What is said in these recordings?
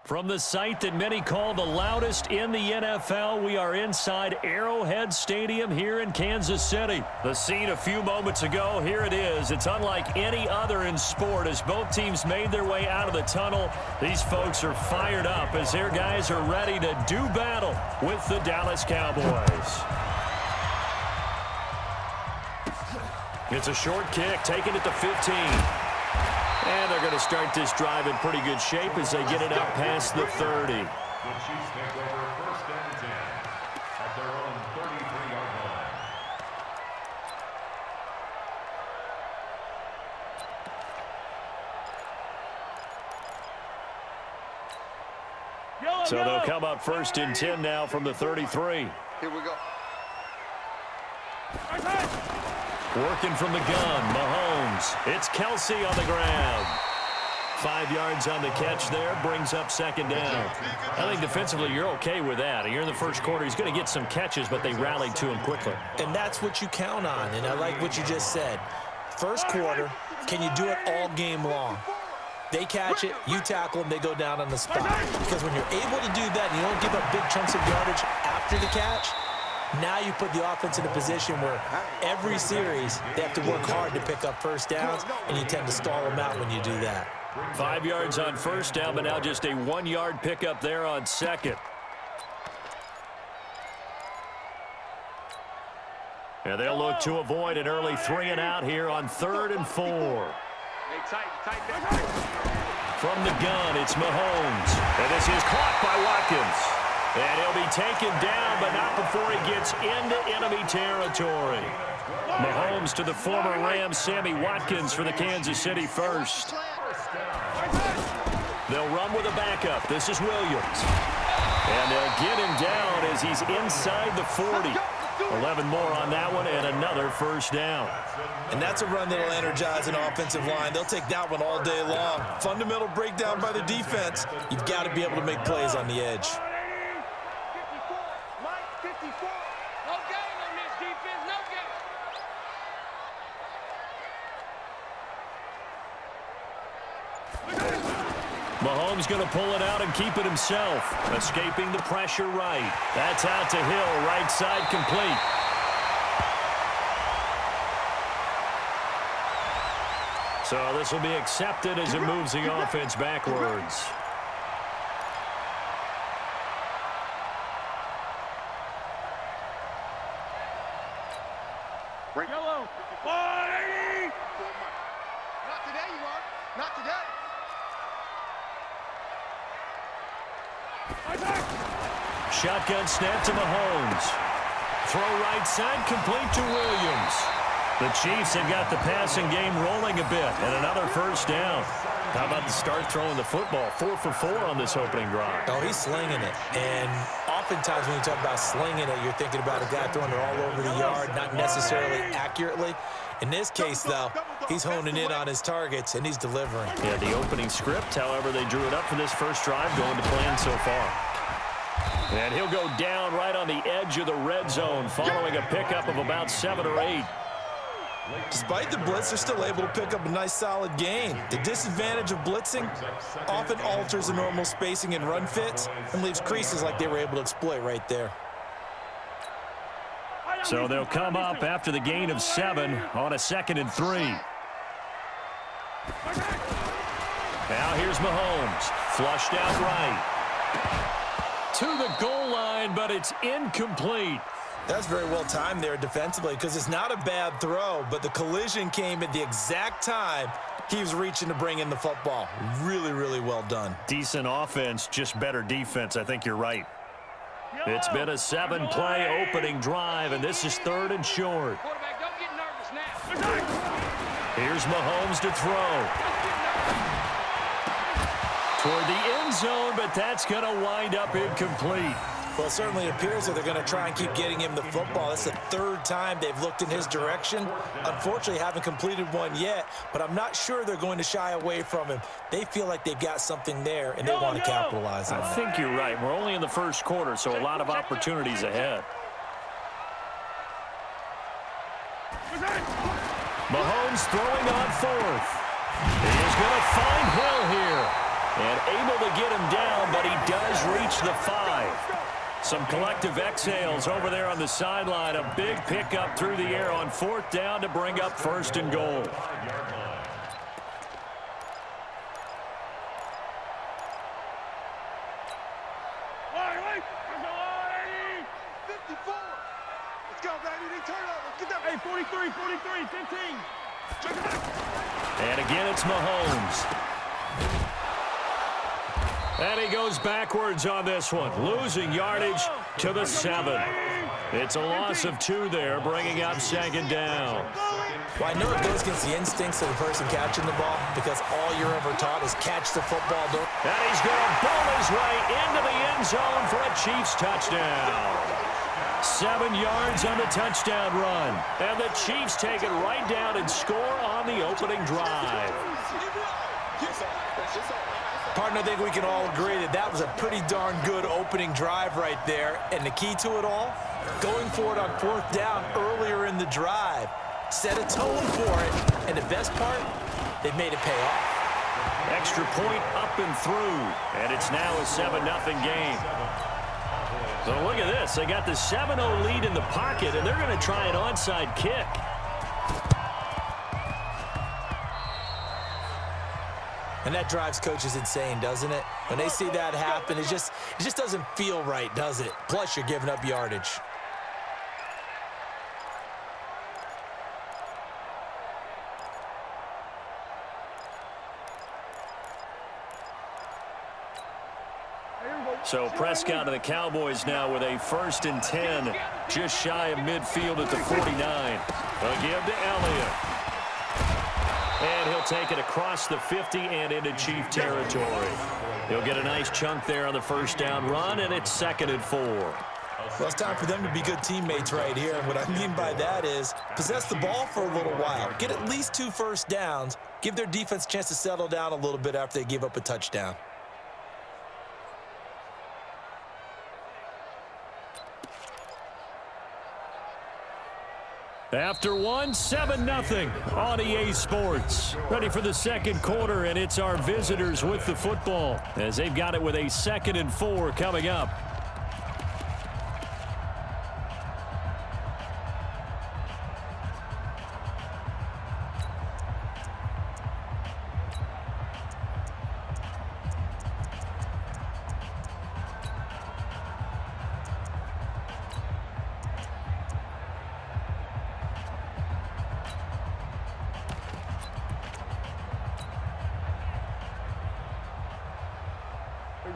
From the site that many call the loudest in the NFL, we are inside Arrowhead Stadium here in Kansas City. The scene a few moments ago, here it is. It's unlike any other in sport as both teams made their way out of the tunnel. These folks are fired up as their guys are ready to do battle with the Dallas Cowboys. It's a short kick, taken at the 15. And they're going to start this drive in pretty good shape as they get it out past the 30. The Chiefs take over first and 10 at their own 33-yard line. So they'll come up first and 10 now from the 33. Here we go. Working from the gun, Mahomes. It's Kelsey on the ground. 5 yards on the catch there, brings up second down. I think defensively you're okay with that. Here in the first quarter, he's going to get some catches, but they rallied to him quickly. And that's what you count on, and I like what you just said. First quarter, can you do it all game long? They catch it, you tackle them, they go down on the spot. Because when you're able to do that and you don't give up big chunks of yardage after the catch, now you put the offense in a position where every series they have to work hard to pick up first downs, and you tend to stall them out when you do that. 5 yards on first down, but now just a 1-yard pickup there on second. And they'll look to avoid an early 3-and-out here on 3rd and 4. From the gun, it's Mahomes. And this is caught by Watkins. And he'll be taken down, but not before he gets into enemy territory. Mahomes to the former Rams, Sammy Watkins for the Kansas City first. They'll run with a backup. This is Williams. And they'll get him down as he's inside the 40. 11 more on that one and another first down. And that's a run that'll energize an offensive line. They'll take that one all day long. Fundamental breakdown by the defense. You've got to be able to make plays on the edge. Mahomes going to pull it out and keep it himself. Escaping the pressure right. That's out to Hill, right side complete. So this will be accepted as it moves the offense backwards. Yellow. Not today, you are. Not today. Shotgun snap to Mahomes. Throw right side complete to Williams. The Chiefs have got the passing game rolling a bit and another first down. How about the start throwing the football? 4 for 4 on this opening drive. Oh, he's slinging it. And oftentimes when you talk about slinging it, you're thinking about a guy throwing it all over the yard, not necessarily accurately. In this case, though, he's honing in on his targets, and he's delivering. Yeah, the opening script, however, they drew it up for this first drive, going to plan so far. And he'll go down right on the edge of the red zone following a pickup of about 7 or 8. Despite the blitz, they're still able to pick up a nice, solid gain. The disadvantage of blitzing often alters the normal spacing and run fits and leaves creases like they were able to exploit right there. So they'll come up after the gain of 7 on a 2nd and 3. Now here's Mahomes. Flushed out right. To the goal line, but it's incomplete. That's very well timed there defensively because it's not a bad throw, but the collision came at the exact time he was reaching to bring in the football. Really, really well done. Decent offense, just better defense. I think you're right. It's been a 7-play opening drive, and this is 3rd and short. Quarterback, don't get nervous now. Here's Mahomes to throw. Toward the end zone, but that's going to wind up incomplete. Well, it certainly appears that they're going to try and keep getting him the football. That's the 3rd time they've looked in his direction. Unfortunately, haven't completed one yet, but I'm not sure they're going to shy away from him. They feel like they've got something there, and they want to capitalize on it. I think you're right. We're only in the first quarter, so a lot of opportunities ahead. Mahomes throwing on 4th. He is going to find Hill here. And able to get him down, but the 5. Some collective exhales over there on the sideline. A big pickup through the air on 4th down to bring up 1st and goal. Hey, 43, 15. And again, it's Mahomes. And he goes backwards on this one, losing yardage to the 7. It's a loss of 2 there, bringing up 2nd down. Well, I know it goes against the instincts of the person catching the ball because all you're ever taught is catch the football. And he's going to bowl his way into the end zone for a Chiefs touchdown. 7 yards on the touchdown run. And the Chiefs take it right down and score on the opening drive. Partner, I think we can all agree that that was a pretty darn good opening drive right there. And the key to it all, going for it on 4th down earlier in the drive. Set a tone for it. And the best part, they made it pay off. Extra point up and through. And it's now a 7-0 game. So look at this. They got the 7-0 lead in the pocket, and they're going to try an onside kick. And that drives coaches insane, doesn't it? When they see that happen, it just doesn't feel right, does it? Plus, you're giving up yardage. So Prescott and the Cowboys now with a 1st and 10, just shy of midfield at the 49. A give to Elliott. And he'll take it across the 50 and into Chief territory. He'll get a nice chunk there on the 1st down run, and it's 2nd and 4. Well, it's time for them to be good teammates right here. And what I mean by that is possess the ball for a little while. Get at least 2 first downs. Give their defense a chance to settle down a little bit after they give up a touchdown. After 1, 7-0 on EA Sports. Ready for the 2nd quarter, and it's our visitors with the football as they've got it with a 2nd and 4 coming up.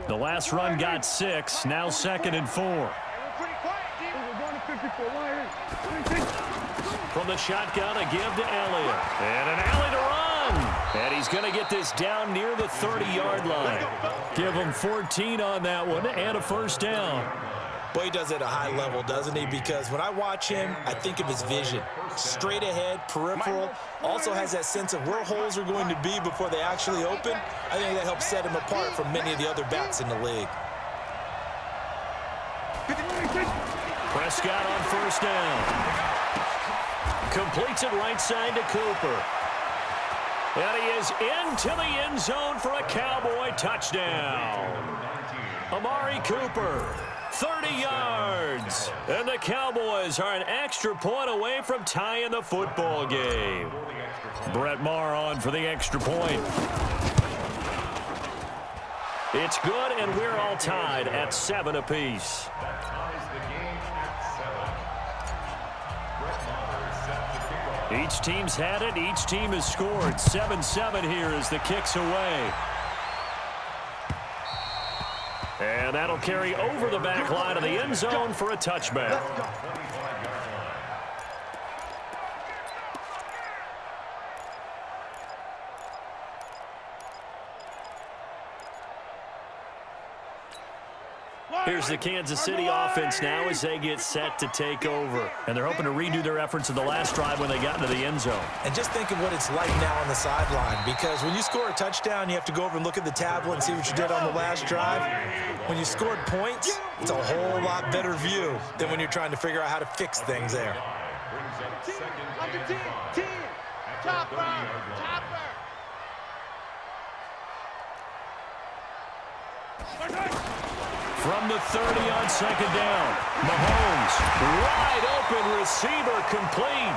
The last run got 6, now 2nd and 4. From the shotgun, a give to Elliott. And an alley to run. And he's going to get this down near the 30-yard line. Give him 14 on that one and a 1st down. Boy, he does it at a high level, doesn't he? Because when I watch him, I think of his vision. Straight ahead, peripheral, also has that sense of where holes are going to be before they actually open. I think that helps set him apart from many of the other backs in the league. Prescott on 1st down. Completes it right side to Cooper. And he is into the end zone for a Cowboy touchdown. Amari Cooper. 30 yards. And the Cowboys are an extra point away from tying the football game. Brett Maher on for the extra point. It's good, and we're all tied at 7 apiece. Each team's had it. Each team has scored. 7-7 here as the kick's away. And that'll carry over the back line of the end zone for a touchback. Here's the Kansas City offense now as they get set to take over. And they're hoping to redo their efforts in the last drive when they got into the end zone. And just think of what it's like now on the sideline, because when you score a touchdown, you have to go over and look at the tablet and see what you did on the last drive. When you scored points, it's a whole lot better view than when you're trying to figure out how to fix things there. Under 10. Chopper. From the 30 on second down. Mahomes, wide open receiver, complete.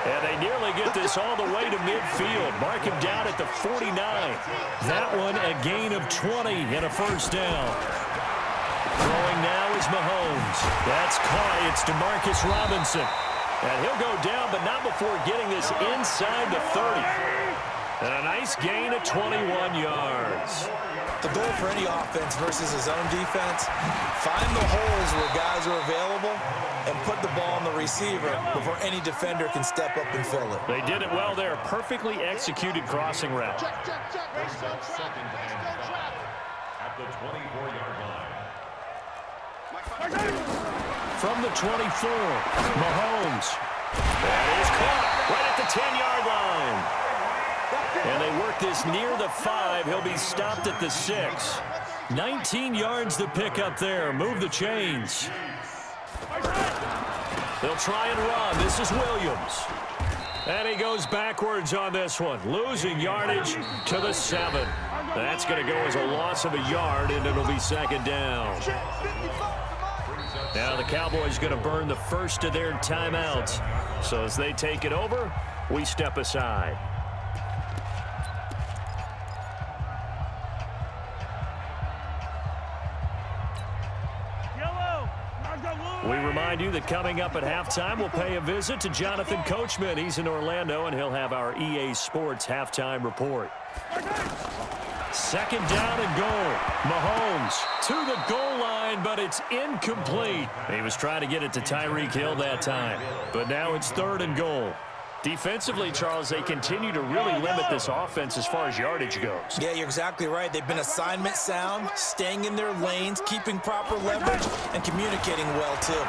And they nearly get this all the way to midfield. Mark him down at the 49. That one a gain of 20 and a first down. Throwing now is Mahomes. That's caught. It's DeMarcus Robinson. And he'll go down, but not before getting this inside the 30. And a nice gain of 21 yards. The goal for any offense versus his own defense, find the holes where guys are available and put the ball on the receiver before any defender can step up and fill it. They did it well there. Perfectly executed crossing route. Second and 5 at the 24-yard line. From the 24, Mahomes. That is caught right at the 10-yard line. And they work this near the 5. He'll be stopped at the 6. 19 yards to pick up there. Move the chains. They'll try and run. This is Williams. And he goes backwards on this one. Losing yardage to the 7. That's going to go as a loss of a yard, and it'll be second down. Now the Cowboys going to burn the first of their timeouts. So as they take it over, we step aside. We remind you that coming up at halftime, we'll pay a visit to Jonathan Coachman. He's in Orlando, and he'll have our EA Sports halftime report. Second down and goal. Mahomes to the goal line, but it's incomplete. He was trying to get it to Tyreek Hill that time, but now it's third and goal. Defensively, Charles, they continue to really limit this offense as far as yardage goes. Yeah, you're exactly right. They've been assignment sound, staying in their lanes, keeping proper leverage, and communicating well, too.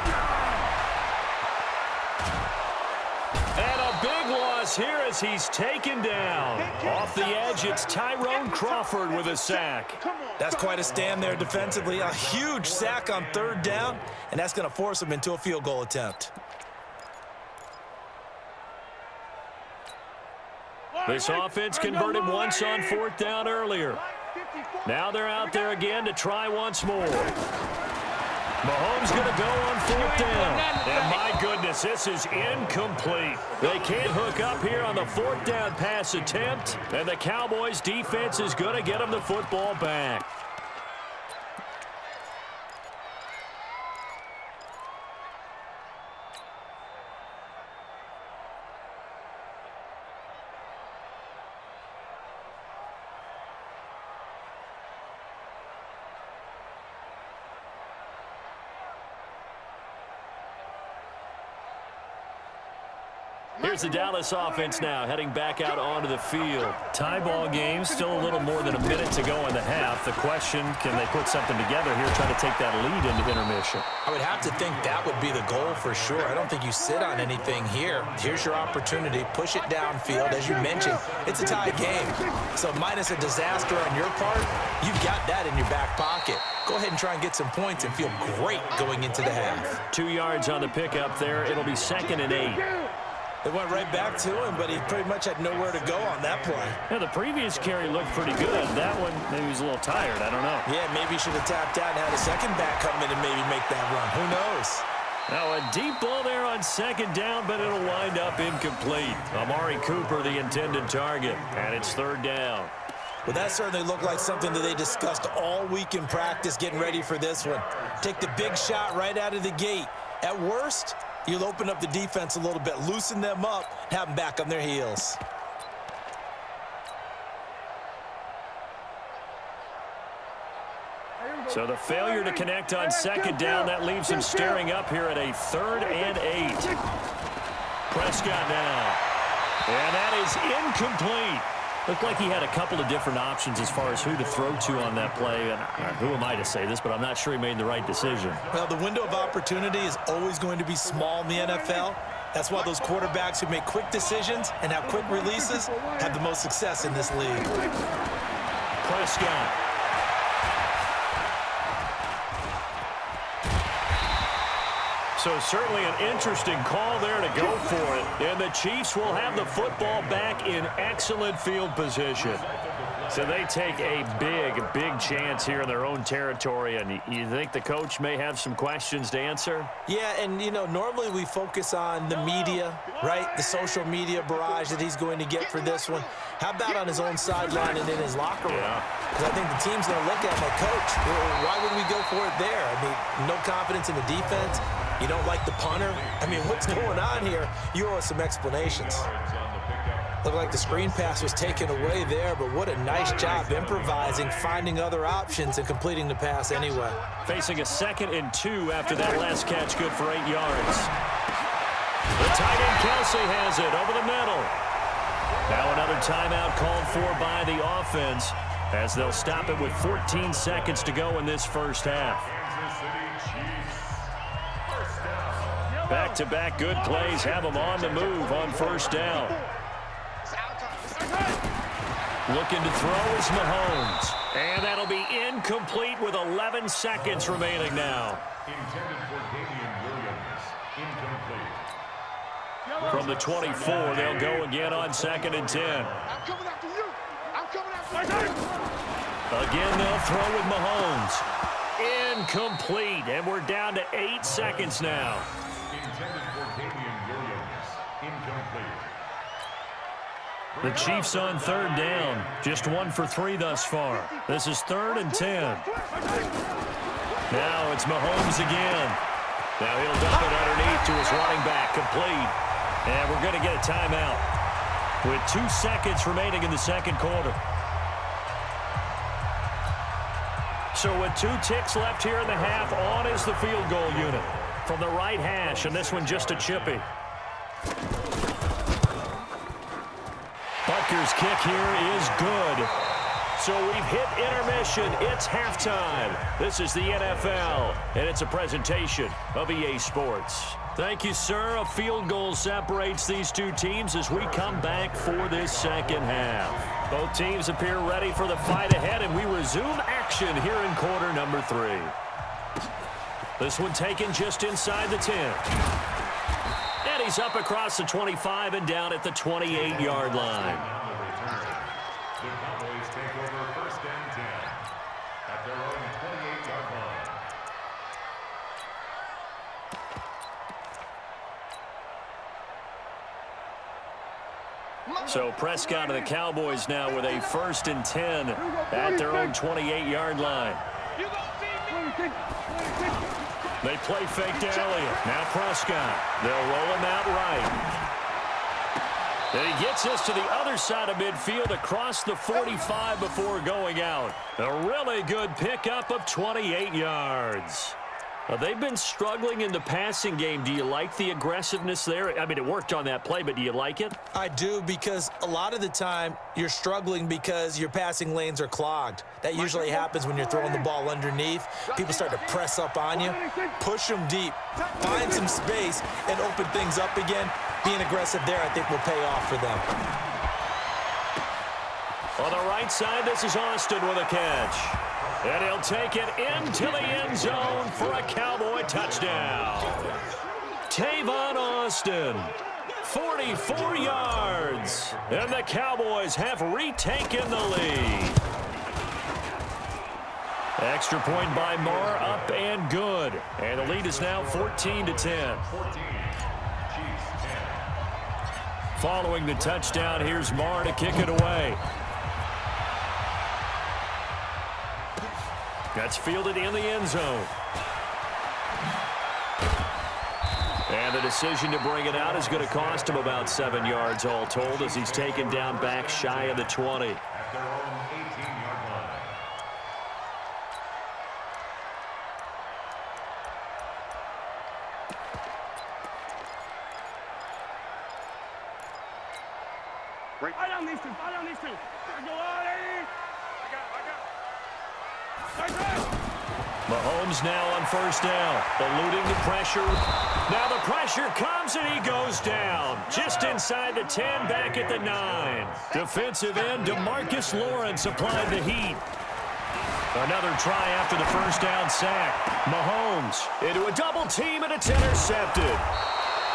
And a big loss here as he's taken down. Off the edge, it's Tyrone Crawford with a sack. That's quite a stand there defensively. A huge sack on third down, and that's going to force them into a field goal attempt. This offense converted once on fourth down earlier. Now they're out there again to try once more. Mahomes going to go on fourth down. And my goodness, this is incomplete. They can't hook up here on the fourth down pass attempt. And the Cowboys defense is going to get them the football back. Here's the Dallas offense now heading back out onto the field. Tie ball game, still a little more than a minute to go in the half. The question, can they put something together here, try to take that lead into intermission? I would have to think that would be the goal for sure. I don't think you sit on anything here. Here's your opportunity. Push it downfield. As you mentioned, it's a tie game. So minus a disaster on your part, you've got that in your back pocket. Go ahead and try and get some points and feel great going into the half. 2 yards on the pickup there. It'll be 2nd and 8. They went right back to him, but he pretty much had nowhere to go on that play. Yeah, the previous carry looked pretty good. That one, maybe he was a little tired. I don't know. Yeah, maybe he should have tapped out and had a second back come in and maybe make that run. Who knows? Now a deep ball there on second down, but it'll wind up incomplete. Amari Cooper, the intended target, and it's third down. Well, that certainly looked like something that they discussed all week in practice getting ready for this one. Take the big shot right out of the gate. At worst, you'll open up the defense a little bit, loosen them up, have them back on their heels. So the failure to connect on second down, that leaves him staring up here at a 3rd and 8. Prescott now. And that is incomplete. Looked like he had a couple of different options as far as who to throw to on that play. And who am I to say this, but I'm not sure he made the right decision. Well, the window of opportunity is always going to be small in the NFL. That's why those quarterbacks who make quick decisions and have quick releases have the most success in this league. Prescott. So certainly an interesting call there to go for it. And the Chiefs will have the football back in excellent field position. So they take a big chance here in their own territory, and you think the coach may have some questions to answer? Yeah, and, you know, normally we focus on the media, right? The social media barrage that he's going to get for this one. How about on his own sideline and in his locker room? Because I think the team's going to look at him like, Coach, why would we go for it there? I mean, no confidence in the defense. You don't like the punter? I mean, what's going on here? You owe us some explanations. Looked like the screen pass was taken away there, but what a nice job improvising, finding other options, and completing the pass anyway. Facing a 2nd and 2 after that last catch, good for 8 yards. The tight end Kelsey has it over the middle. Now another timeout called for by the offense as they'll stop it with 14 seconds to go in this first half. Back-to-back good plays have them on the move on first down. Looking to throw is Mahomes. And that'll be incomplete with 11 seconds remaining now. Intended for Damian Williams. Incomplete. From the 24, they'll go again on 2nd and 10. I'm coming after you. I'm coming after you. Again, they'll throw with Mahomes. Incomplete. And we're down to 8 seconds now. Intended for Damian Williams. Incomplete. The Chiefs on 3rd down. Just 1 for 3 thus far. This is 3rd and 10. Now it's Mahomes again. Now he'll dump it underneath to his running back. Complete. And we're going to get a timeout with 2 seconds remaining in the second quarter. So with 2 ticks left here in the half, on is the field goal unit from the right hash, and this one just a chippy. Butker's kick here is good. So we've hit intermission. It's halftime. This is the NFL, and it's a presentation of EA Sports. Thank you, sir. A field goal separates these two teams as we come back for this second half. Both teams appear ready for the fight ahead, and we resume action here in quarter number 3. This one taken just inside the 10. And he's up across the 25 and down at the 28-yard line. The Cowboys take over 1st and 10 at their own 28-yard line. So Prescott and the Cowboys now with a 1st and 10 at their own 28-yard line. They play fake to Elliott. Now Prescott. They'll roll him out right. And he gets us to the other side of midfield across the 45 before going out. A really good pickup of 28 yards. They've been struggling in the passing game. Do you like the aggressiveness there? I mean, it worked on that play, but do you like it? I do, because a lot of the time you're struggling because your passing lanes are clogged. That usually happens when you're throwing the ball underneath. People start to press up on you, push them deep, find some space, and open things up again. Being aggressive there, I think, will pay off for them. On the right side, this is Austin with a catch. And he'll take it into the end zone for a Cowboy touchdown. Tavon Austin, 44 yards. And the Cowboys have retaken the lead. Extra point by Marr, up and good. And the lead is now 14-10. 14. Chiefs 10. Following the touchdown, here's Marr to kick it away. That's fielded in the end zone. And the decision to bring it out is going to cost him about 7 yards all told as he's taken down back shy of the 20. At their own 18-yard line. Right down these two. Right down these two. Go on, Eddie. Mahomes now on first down, eluding the pressure. Now the pressure comes and he goes down. Just inside the 10, back at the 9. Defensive end DeMarcus Lawrence applied the heat. Another try after the first down sack. Mahomes into a double team and it's intercepted.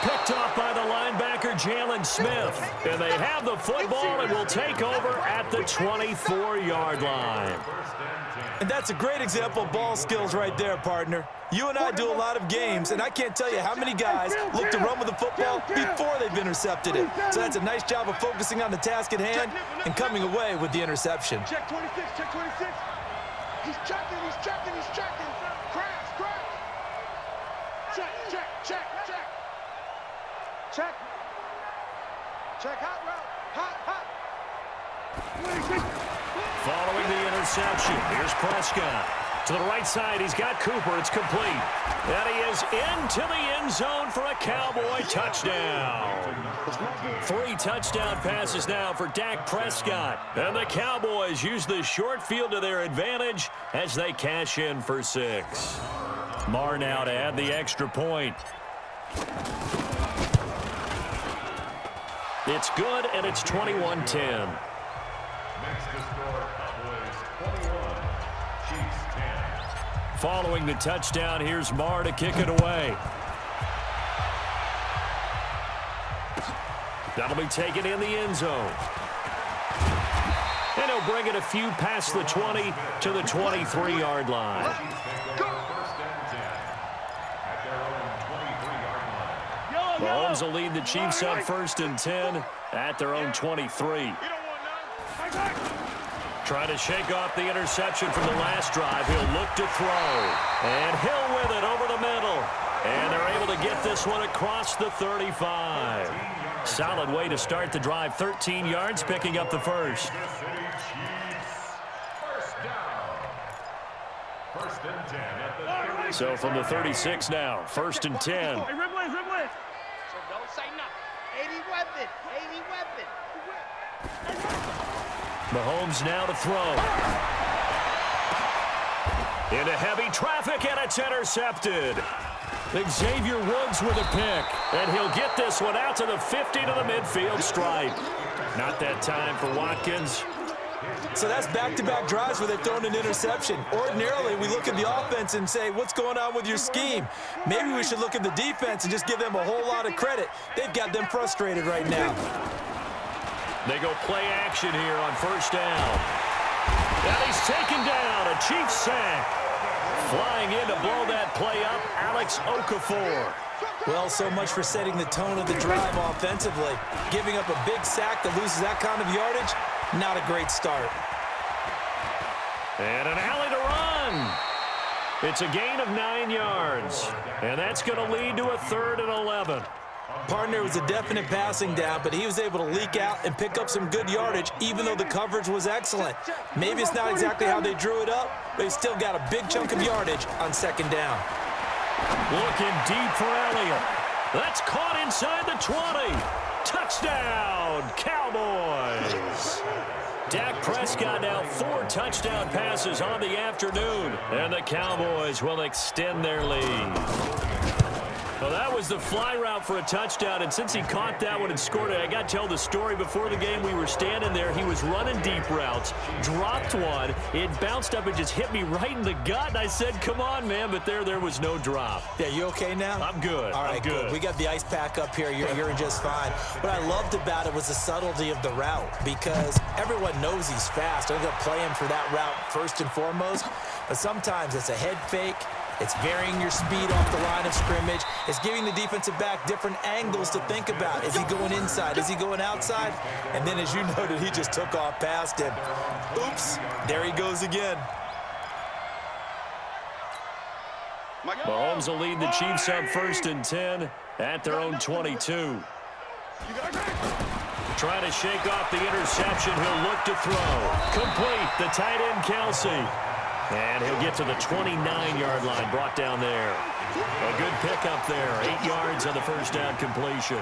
Picked off by the linebacker, Jalen Smith. And they have the football and will take over at the 24-yard line. And that's a great example of ball skills right there, partner. You and I do a lot of games, and I can't tell you how many guys look to run with the football before they've intercepted it. So that's a nice job of focusing on the task at hand and coming away with the interception. Check 26, check 26. He's checking, he's checking, he's checking. Crash, crash. Check, check, check, check. Check. Check, hot route. Hot, hot. Following the interception, here's Prescott. To the right side, he's got Cooper. It's complete. And he is into the end zone for a Cowboy touchdown. 3 touchdown passes now for Dak Prescott. And the Cowboys use the short field to their advantage as they cash in for 6. Marr now to add the extra point. It's good, and it's 21-10. Next to score, Cowboys 21, Chiefs 10. Following the touchdown, here's Marr to kick it away. That'll be taken in the end zone. And he'll bring it a few past the 20 to the 23-yard line. Mahomes will lead the Chiefs up 1st and 10 at their own 23. Trying to shake off the interception from the last drive. He'll look to throw. And Hill with it over the middle. And they're able to get this one across the 35. Solid way to start the drive. 13 yards, picking up the first. So from the 36 now, 1st and 10. Hey, Ripley, Ripley. So don't say nothing. 80 weapon, 80 weapon. Mahomes now to throw. Into heavy traffic, and it's intercepted. Xavier Woods with a pick, and he'll get this one out to the 50 to the midfield stripe. Not that time for Watkins. So that's back-to-back drives where they've thrown an interception. Ordinarily, we look at the offense and say, what's going on with your scheme? Maybe we should look at the defense and just give them a whole lot of credit. They've got them frustrated right now. They go play action here on 1st down. And he's taken down, a Chiefs sack. Flying in to blow that play up, Alex Okafor. Well, so much for setting the tone of the drive offensively. Giving up a big sack that loses that kind of yardage, not a great start. And an alley to run. It's a gain of 9 yards. And that's going to lead to a 3rd and 11. Partner was a definite passing down, but he was able to leak out and pick up some good yardage, even though the coverage was excellent. Maybe it's not exactly how they drew it up, but he still got a big chunk of yardage on 2nd down. Looking deep for Elliott. That's caught inside the 20. Touchdown, Cowboys. Dak Prescott now 4 touchdown passes on the afternoon, and the Cowboys will extend their lead. Well, that was the fly route for a touchdown, and since he caught that one and scored it, I got to tell the story. Before the game, we were standing there. He was running deep routes, dropped one. It bounced up and just hit me right in the gut, and I said, come on, man, but there was no drop. Yeah, you okay now? I'm good. All right, I'm good. We got the ice pack up here. You're just fine. What I loved about it was the subtlety of the route, because everyone knows he's fast. They're going to play him for that route first and foremost, but sometimes it's a head fake. It's varying your speed off the line of scrimmage. It's giving the defensive back different angles to think about. Is he going inside? Is he going outside? And then, as you noted, he just took off past him. Oops, there he goes again. Mahomes will lead the Chiefs up 1st and 10 at their own 22. Trying to shake off the interception. He'll look to throw. Complete. The tight end, Kelsey. And he'll get to the 29-yard line, brought down there. A good pickup there, 8 yards on the 1st down completion.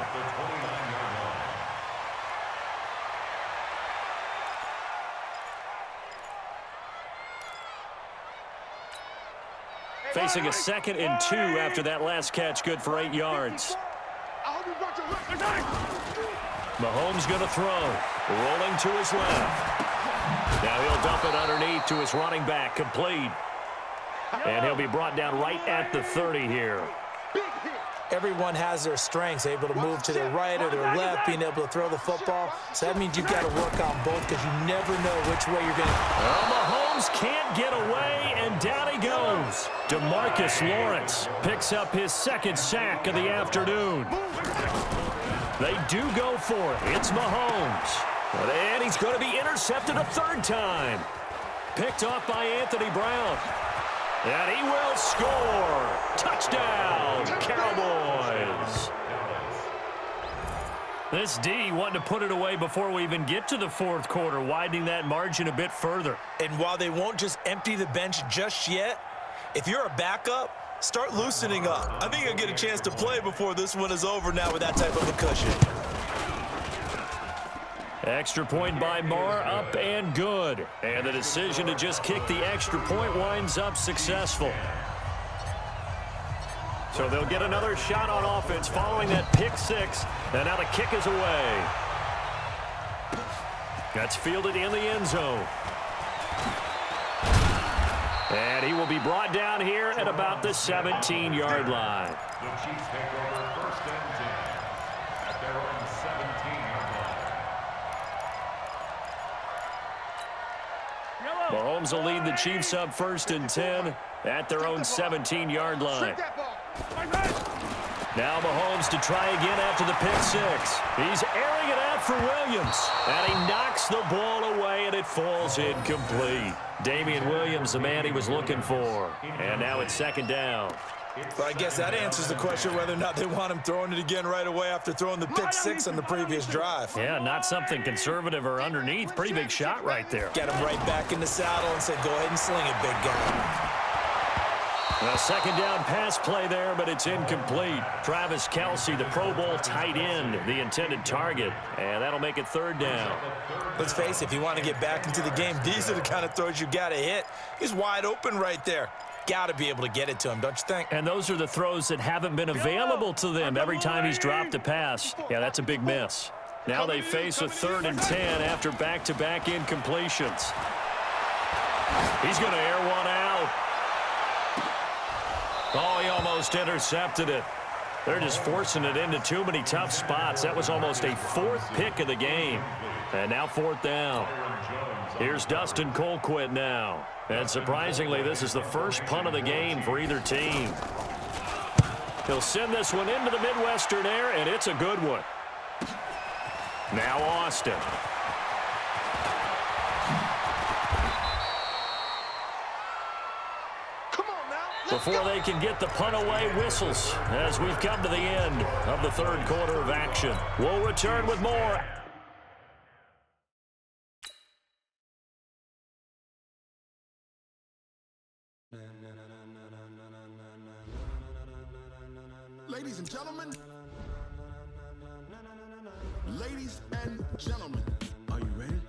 Facing a 2nd and 2 after that last catch, good for 8 yards. Mahomes going to throw, rolling to his left. Now he'll dump it underneath to his running back, complete. And he'll be brought down right at the 30 here. everyone has their strengths, able to move to their right or their left, being able to throw the football. So that means you've got to work on both because you never know which way you're going to. Well, Mahomes can't get away, and down he goes. DeMarcus Lawrence picks up his second sack of the afternoon. They do go for it. It's Mahomes. And he's going to be intercepted a third time. Picked off by Anthony Brown. And he will score. Touchdown, Cowboys. This D wanting to put it away before we even get to the fourth quarter, widening that margin a bit further. And while they won't just empty the bench just yet, if you're a backup, start loosening up. I think you'll get a chance to play before this one is over now with that type of a cushion. Extra point by Marr, up and good. And the decision to just kick the extra point winds up successful. So they'll get another shot on offense following that pick six. And now the kick is away. That's fielded in the end zone. And he will be brought down here at about the 17-yard line. The Chiefs take over first and 10 at their own 17-yard line. Mahomes will lead the Chiefs up first and 10 at their own 17-yard line. Now Mahomes to try again after the pick six. He's airing it out for Williams. And he knocks the ball away, and it falls incomplete. Damian Williams, the man he was looking for. And now it's second down. Well, I guess that answers the question whether or not they want him throwing it again right away after throwing the pick six on the previous drive. Yeah, not something conservative or underneath. Pretty big shot right there. Get him right back in the saddle and said, go ahead and sling it, big guy. A second down pass play there, but it's incomplete. Travis Kelce, the Pro Bowl tight end, the intended target. And that'll make it third down. Let's face it, if you want to get back into the game, these are the kind of throws you got to hit. He's wide open right there. Got to be able to get it to him, don't you think? And those are the throws that haven't been available to them every time he's dropped a pass. Yeah, that's a big miss. Now they face a 3rd and 10 after back-to-back incompletions. He's going to air one out. Oh, he almost intercepted it. They're just forcing it into too many tough spots. That was almost a 4th pick of the game. And now 4th down. Here's Dustin Colquitt now. And surprisingly, this is the first punt of the game for either team. He'll send this one into the Midwestern air, and it's a good one. Now Austin. Before they can get the punt away, whistles as we've come to the end of the 3rd quarter of action. We'll return with more. Ladies and gentlemen, ladies and gentlemen, are you ready?